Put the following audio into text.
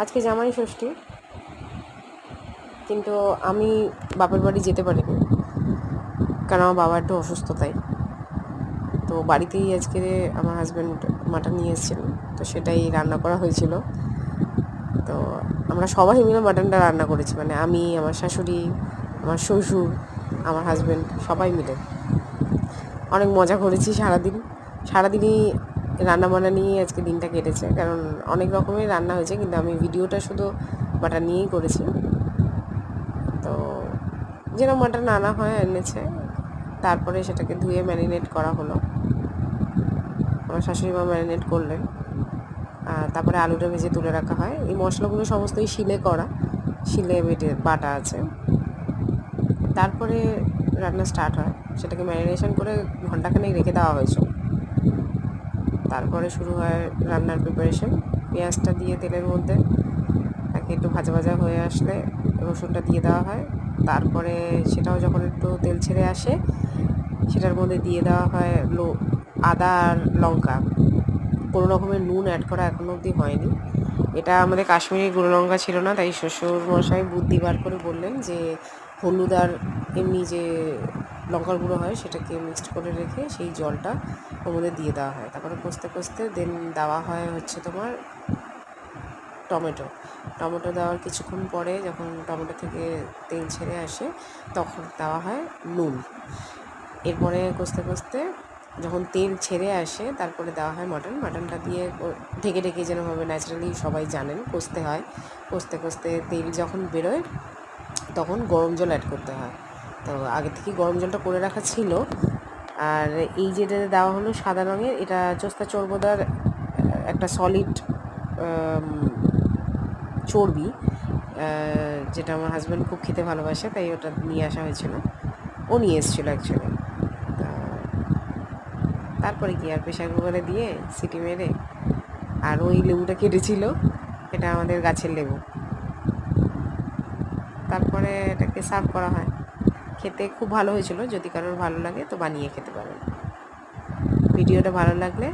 আজকে জামাই ষষ্ঠী, কিন্তু আমি বাপের বাড়ি যেতে পারিনি, কারণ আমার বাবা একটু অসুস্থ, তাই। তো বাড়িতেই আজকে আমার হাজব্যান্ড মাটন নিয়ে এসেছিলেন, তো সেটাই রান্না করা হয়েছিল। তো আমরা সবাই মিলে মাটনটা রান্না করেছি, মানে আমি, আমার শাশুড়ি, আমার শ্বশুর, আমার হাজব্যান্ড, সবাই মিলে অনেক মজা করেছি। সারাদিনই রান্নাবান্না নিয়েই আজকে দিনটা কেটেছে, কারণ অনেক রকমের রান্না হয়েছে, কিন্তু আমি ভিডিওটা শুধু মাটন নিয়েই করেছি। তো যেরকম মাটন আনা হয় এনেছে, তারপরে সেটাকে ধুয়ে ম্যারিনেট করা হলো। আমার শাশুড়ি মা ম্যারিনেট করলেন, তারপরে আলুটা ভেজে তুলে রাখা হয়। এই মশলাগুলো সমস্তই শিলে বাটা আছে। তারপরে রান্না স্টার্ট হয়, সেটাকে ম্যারিনেশন করে ঘন্টাখানেক রেখে দেওয়া হয়েছিল। তারপরে শুরু হয় রান্নার প্রিপারেশন। পেঁয়াজটা দিয়ে তেলের মধ্যে তাকে একটু ভাজা ভাজা হয়ে আসলে রসুনটা দিয়ে দেওয়া হয়। তারপরে সেটাও যখন একটু তেল ছেড়ে আসে, সেটার মধ্যে দিয়ে দেওয়া হয় আদা আর লঙ্কা। কোনো রকমের নুন অ্যাড করা এখনও অবধি হয়নি। এটা আমাদের কাশ্মীরি গুঁড়ো লঙ্কা ছিল না, তাই শ্বশুর মশাই বুদ্ধি বার করে বললেন যে হলুদ আর এমনি যে লঙ্কার গুঁড়ো হয় সেটাকে মিক্সড করে রেখে সেই জলটা ওর মধ্যে দিয়ে দেওয়া হয়। তারপরে কষতে কষতে দেন দেওয়া হয় হচ্ছে তোমার টমেটো দেওয়ার কিছুক্ষণ পরে, যখন টমেটো থেকে তেল ছেড়ে আসে, তখন দেওয়া হয় নুন। এরপরে কষতে কষতে যখন তেল ছেড়ে আসে, তারপরে দেওয়া হয় মাটনটা দিয়ে ঢেকে ঢেকে যেরকমভাবে ন্যাচারালি সবাই জানেন কষতে হয়। কষতে কষতে তেল যখন বেরোয়, তখন গরম জল অ্যাড করতে হয়। তো আগে থেকে গরম জলটা করে রাখা ছিল। আর এই যেটা দেওয়া হলো সাদা রঙের, এটা চোস্তা চর্বদার একটা সলিড চর্বি, যেটা আমার হাজব্যান্ড খুব খেতে ভালোবাসে, তাই ওটা নিয়ে আসা হয়েছিল। ও নিয়ে এসেছিলো অ্যাকচুয়ালি। তারপরে কি আর, প্রেশার কুকারে দিয়ে সিটি মেরে, আর ওই লেবুটা কেটেছিল, এটা আমাদের গাছের লেবু। তারপরে এটাকে সার্ভ করা হয়। খেতে খুব ভালো হয়েছিল। যদি কারোর ভালো লাগে তো বানিয়ে খেতে পারেন। ভিডিওটা ভালো লাগলে